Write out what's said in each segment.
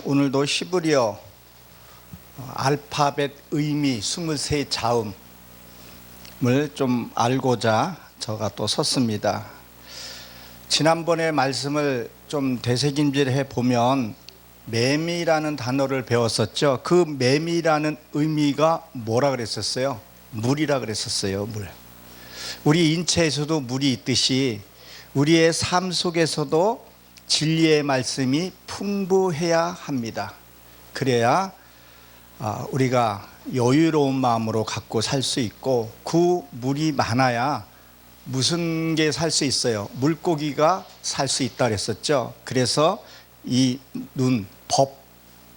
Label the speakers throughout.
Speaker 1: 오늘도 히브리어 알파벳 의미 23자음을 좀 알고자 제가 또 섰습니다. 지난번에 말씀을 좀 되새김질해 보면 매미라는 단어를 배웠었죠. 그 매미라는 의미가 뭐라 그랬었어요? 물이라 그랬었어요. 물. 우리 인체에서도 물이 있듯이 우리의 삶 속에서도 진리의 말씀이 풍부해야 합니다. 그래야 우리가 여유로운 마음으로 갖고 살 수 있고, 그 물이 많아야 무슨 게 살 수 있어요? 물고기가 살 수 있다 그랬었죠. 그래서 이 눈, 법,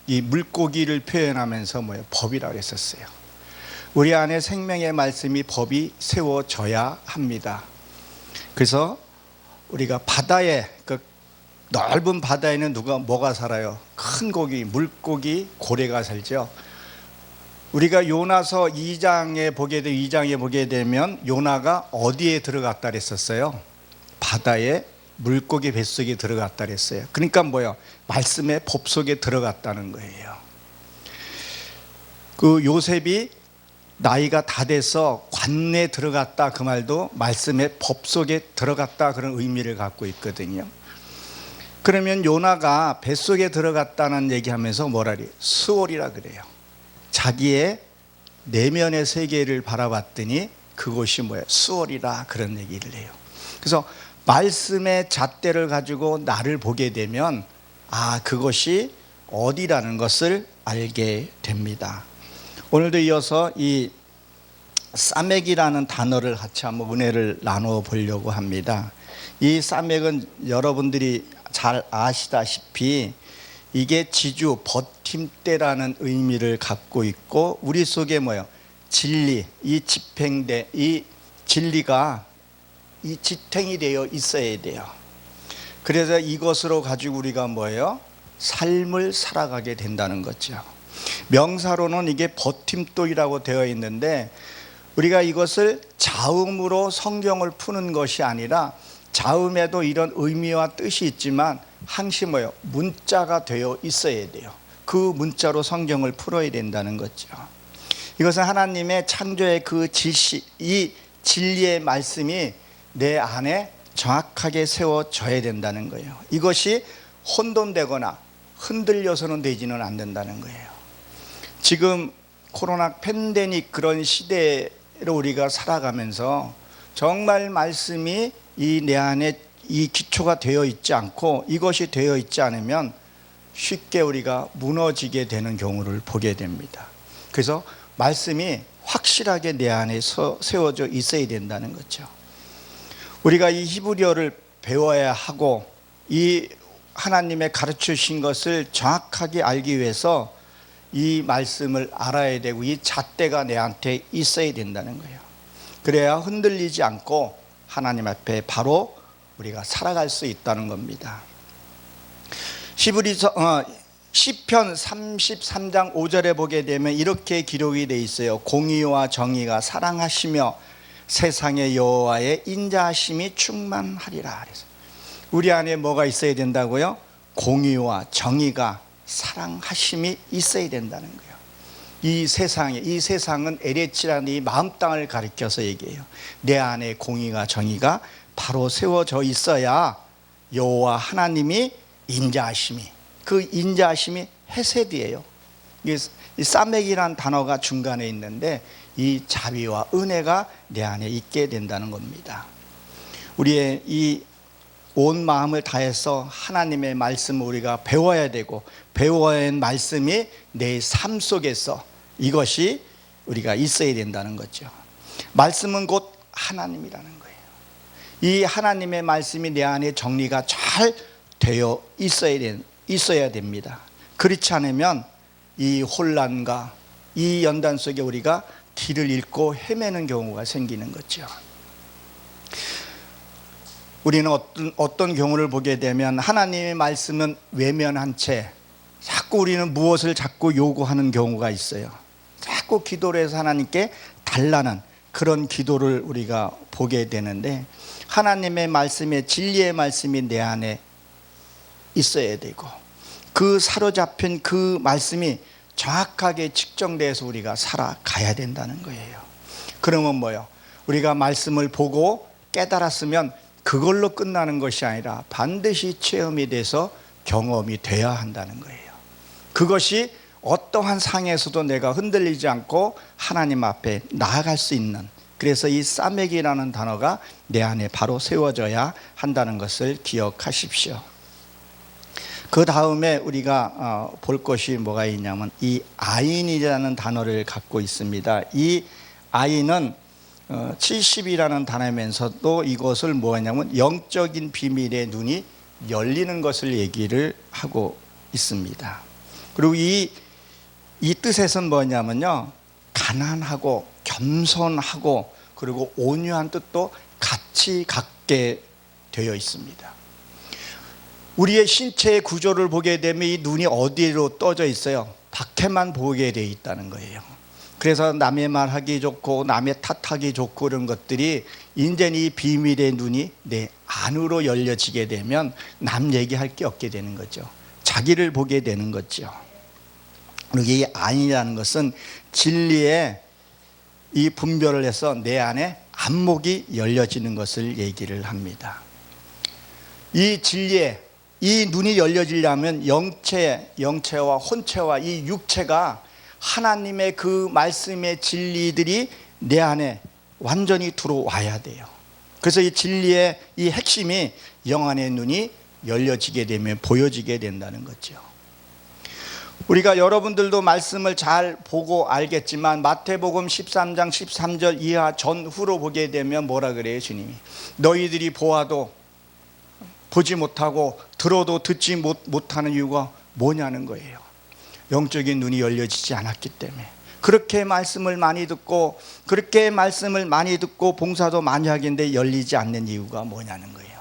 Speaker 1: 이 물고기를 표현하면서 법이라고 했었어요. 우리 안에 생명의 말씀이 법이 세워져야 합니다. 그래서 우리가 바다에, 그 넓은 바다에는 뭐가 살아요? 큰 고기, 물고기, 고래가 살죠. 우리가 요나서 2장에 보게 되면 요나가 어디에 들어갔다 그랬었어요? 바다에 물고기 뱃속에 들어갔다 그랬어요. 그러니까 뭐예요? 말씀의 법 속에 들어갔다는 거예요. 그 요셉이 나이가 다 돼서 관내에 들어갔다, 그 말도 말씀의 법 속에 들어갔다, 그런 의미를 갖고 있거든요. 그러면 요나가 뱃속에 들어갔다는 얘기하면서 뭐라리? 수월이라 그래요. 자기의 내면의 세계를 바라봤더니 그곳이 뭐예요? 수월이라, 그런 얘기를 해요. 그래서 말씀의 잣대를 가지고 나를 보게 되면 그것이 어디라는 것을 알게 됩니다. 오늘도 이어서 이 싸맥이라는 단어를 같이 한번 은혜를 나누어 보려고 합니다. 이 싸맥은 여러분들이 잘 아시다시피 이게 지주, 버팀대라는 의미를 갖고 있고, 우리 속에 진리, 이 집행대, 이 진리가 이 지탱이 되어 있어야 돼요. 그래서 이것으로 가지고 우리가 삶을 살아가게 된다는 거죠. 명사로는 이게 버팀돌이라고 되어 있는데, 우리가 이것을 자음으로 성경을 푸는 것이 아니라, 자음에도 이런 의미와 뜻이 있지만 항시 문자가 되어 있어야 돼요. 그 문자로 성경을 풀어야 된다는 거죠. 이것은 하나님의 창조의 그 질시, 이 진리의 말씀이 내 안에 정확하게 세워져야 된다는 거예요. 이것이 혼돈되거나 흔들려서는 되지는 않는다는 거예요. 지금 코로나 팬데믹 그런 시대로 우리가 살아가면서 정말 말씀이 내 안에 이 기초가 되어 있지 않고, 이것이 되어 있지 않으면 쉽게 우리가 무너지게 되는 경우를 보게 됩니다. 그래서 말씀이 확실하게 내 안에 세워져 있어야 된다는 거죠. 우리가 이 히브리어를 배워야 하고, 이 하나님의 가르쳐 주신 것을 정확하게 알기 위해서 이 말씀을 알아야 되고, 이 잣대가 내한테 있어야 된다는 거예요. 그래야 흔들리지 않고 하나님 앞에 바로 우리가 살아갈 수 있다는 겁니다. 시편 33장 5절에 보게 되면 이렇게 기록이 되어 있어요. 공의와 정의가 사랑하시며 세상의 여호와의 인자하심이 충만하리라. 그래서 우리 안에 뭐가 있어야 된다고요? 공의와 정의가 사랑하심이 있어야 된다는 거예요. 이 세상은 에레치라는 이 마음 땅을 가리켜서 얘기해요. 내 안에 공의가 정의가 바로 세워져 있어야 여호와 하나님이 인자하심이, 그 인자하심이 헤세드예요. 이 싸맥이라는 단어가 중간에 있는데, 이 자비와 은혜가 내 안에 있게 된다는 겁니다. 우리의 이 온 마음을 다해서 하나님의 말씀을 우리가 배워야 되고, 배워야 할 말씀이 내 삶 속에서 이것이 우리가 있어야 된다는 거죠. 말씀은 곧 하나님이라는 거예요. 이 하나님의 말씀이 내 안에 정리가 잘 되어 있어야 됩니다. 그렇지 않으면 이 혼란과 이 연단 속에 우리가 길을 잃고 헤매는 경우가 생기는 거죠. 우리는 어떤 경우를 보게 되면 하나님의 말씀은 외면한 채 자꾸 우리는 무엇을 자꾸 요구하는 경우가 있어요. 자꾸 기도를 해서 하나님께 달라는 그런 기도를 우리가 보게 되는데, 하나님의 말씀에 진리의 말씀이 내 안에 있어야 되고, 그 사로잡힌 그 말씀이 정확하게 측정돼서 우리가 살아가야 된다는 거예요. 그러면 뭐요? 우리가 말씀을 보고 깨달았으면 그걸로 끝나는 것이 아니라 반드시 체험이 돼서 경험이 돼야 한다는 거예요. 그것이 어떠한 상에서도 내가 흔들리지 않고 하나님 앞에 나아갈 수 있는, 그래서 이 싸매기라는 단어가 내 안에 바로 세워져야 한다는 것을 기억하십시오. 그 다음에 우리가 볼 것이 뭐가 있냐면 이 아인이라는 단어를 갖고 있습니다. 이 아인은 70이라는 단어면서도 이것을 뭐냐면 영적인 비밀의 눈이 열리는 것을 얘기를 하고 있습니다. 그리고 이 뜻에서는 뭐냐면요, 가난하고 겸손하고 그리고 온유한 뜻도 같이 갖게 되어 있습니다. 우리의 신체의 구조를 보게 되면 이 눈이 어디로 떠져 있어요? 밖에만 보게 되어 있다는 거예요. 그래서 남의 말하기 좋고 남의 탓하기 좋고 그런 것들이 이제는 이 비밀의 눈이 내 안으로 열려지게 되면 남 얘기할 게 없게 되는 거죠. 자기를 보게 되는 거죠. 그리고 이 안이라는 것은 진리의 이 분별을 해서 내 안에 안목이 열려지는 것을 얘기를 합니다. 이 진리의 이 눈이 열려지려면 영체와 혼체와 이 육체가 하나님의 그 말씀의 진리들이 내 안에 완전히 들어와야 돼요. 그래서 이 진리의 이 핵심이 영안의 눈이 열려지게 되면 보여지게 된다는 거죠. 우리가 여러분들도 말씀을 잘 보고 알겠지만 마태복음 13장 13절 이하 전후로 보게 되면 뭐라 그래요? 주님이 너희들이 보아도 보지 못하고 들어도 듣지 못하는 이유가 뭐냐는 거예요. 영적인 눈이 열려지지 않았기 때문에. 그렇게 말씀을 많이 듣고 봉사도 많이 하겠는데 열리지 않는 이유가 뭐냐는 거예요.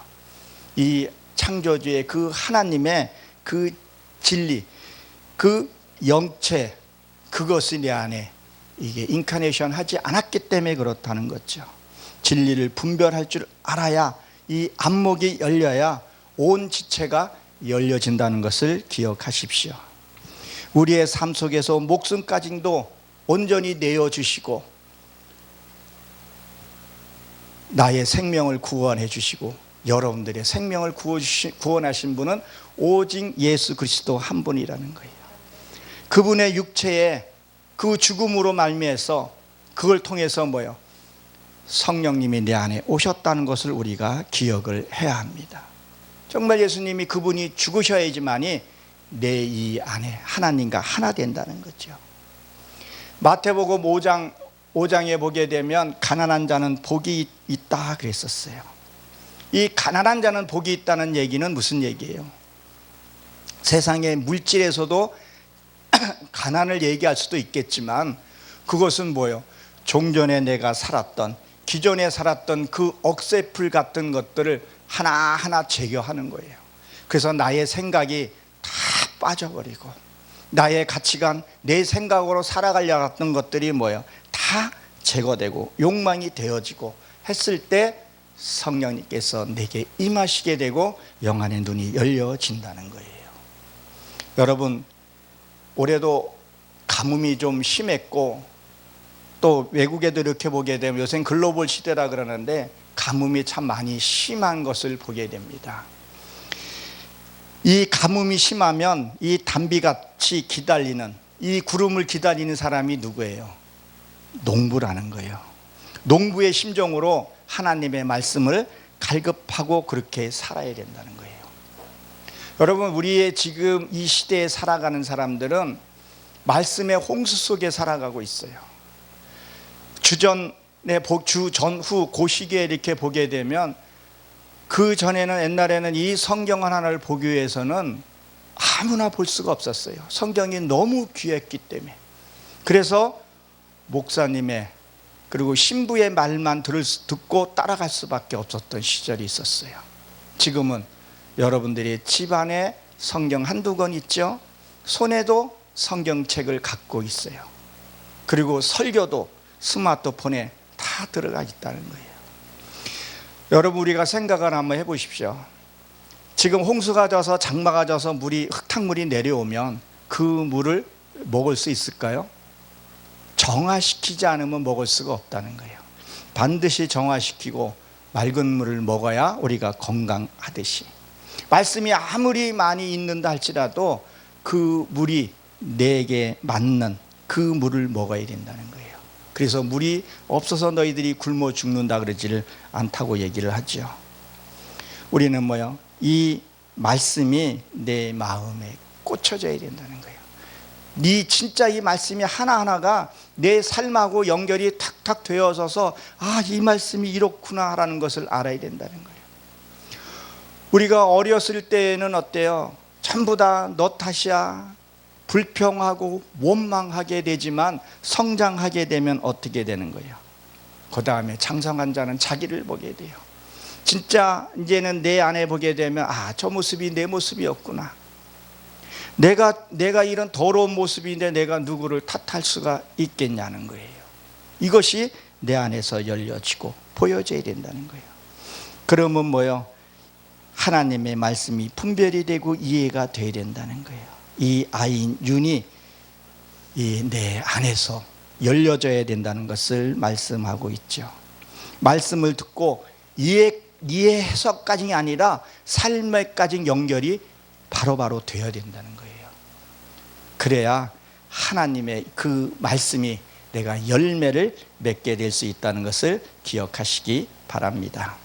Speaker 1: 이 창조주의 그 하나님의 그 진리, 그 영체, 그것이 내 안에 이게 인카네이션 하지 않았기 때문에 그렇다는 거죠. 진리를 분별할 줄 알아야, 이 안목이 열려야 온 지체가 열려진다는 것을 기억하십시오. 우리의 삶 속에서 목숨까지도 온전히 내어주시고 나의 생명을 구원해 주시고 여러분들의 생명을 구원하신 분은 오직 예수 그리스도 한 분이라는 거예요. 그분의 육체의 그 죽음으로 말미암아서 그걸 통해서 뭐요? 성령님이 내 안에 오셨다는 것을 우리가 기억을 해야 합니다. 정말 예수님이 그분이 죽으셔야지만이 내 이 안에 하나님과 하나 된다는 거죠. 마태복음 5장에 보게 되면 가난한 자는 복이 있다 그랬었어요. 이 가난한 자는 복이 있다는 얘기는 무슨 얘기예요? 세상의 물질에서도 가난을 얘기할 수도 있겠지만 그것은 뭐예요? 종전에 내가 살았던, 기존에 살았던 그 억새풀 같은 것들을 하나하나 제거하는 거예요. 그래서 나의 생각이 다 빠져버리고 나의 가치관, 내 생각으로 살아가려고 했던 것들이 뭐예요? 다 제거되고 욕망이 되어지고 했을 때 성령님께서 내게 임하시게 되고 영안의 눈이 열려진다는 거예요. 여러분, 올해도 가뭄이 좀 심했고 또 외국에도 이렇게 보게 되면 요새는 글로벌 시대라 그러는데 가뭄이 참 많이 심한 것을 보게 됩니다. 이 가뭄이 심하면 이 단비같이 기다리는, 이 구름을 기다리는 사람이 누구예요? 농부라는 거예요. 농부의 심정으로 하나님의 말씀을 갈급하고 그렇게 살아야 된다는 거예요. 여러분, 우리의 지금 이 시대에 살아가는 사람들은 말씀의 홍수 속에 살아가고 있어요. 주전후 그 시기에 이렇게 보게 되면 그 전에는 옛날에는 이 성경 하나를 보기 위해서는 아무나 볼 수가 없었어요. 성경이 너무 귀했기 때문에. 그래서 목사님의 그리고 신부의 말만 듣고 따라갈 수밖에 없었던 시절이 있었어요. 지금은 여러분들이 집안에 성경 한두 권 있죠? 손에도 성경책을 갖고 있어요. 그리고 설교도 스마트폰에 다 들어가 있다는 거예요. 여러분, 우리가 생각을 한번 해보십시오. 지금 홍수가 져서 장마가 져서 물이 흙탕물이 내려오면 그 물을 먹을 수 있을까요? 정화시키지 않으면 먹을 수가 없다는 거예요. 반드시 정화시키고 맑은 물을 먹어야 우리가 건강하듯이, 말씀이 아무리 많이 있는다 할지라도 그 물이 내게 맞는 그 물을 먹어야 된다는 거예요. 그래서 물이 없어서 너희들이 굶어 죽는다 그러지를 않다고 얘기를 하죠. 우리는 뭐요? 이 말씀이 내 마음에 꽂혀져야 된다는 거예요. 진짜 이 말씀이 하나하나가 내 삶하고 연결이 탁탁 되어져서 이 말씀이 이렇구나 라는 것을 알아야 된다는 거예요. 우리가 어렸을 때는 어때요? 전부 다 너 탓이야. 불평하고 원망하게 되지만 성장하게 되면 어떻게 되는 거예요? 그 다음에 장성한 자는 자기를 보게 돼요. 진짜 이제는 내 안에 보게 되면 저 모습이 내 모습이었구나. 내가 이런 더러운 모습인데 내가 누구를 탓할 수가 있겠냐는 거예요. 이것이 내 안에서 열려지고 보여져야 된다는 거예요. 그러면 뭐요? 하나님의 말씀이 분별이 되고 이해가 돼야 된다는 거예요. 이 아인 윤이 내 안에서 열려져야 된다는 것을 말씀하고 있죠. 말씀을 듣고 이해해서까지 아니라 삶에까지 연결이 바로바로 되어야 된다는 거예요. 그래야 하나님의 그 말씀이 내가 열매를 맺게 될 수 있다는 것을 기억하시기 바랍니다.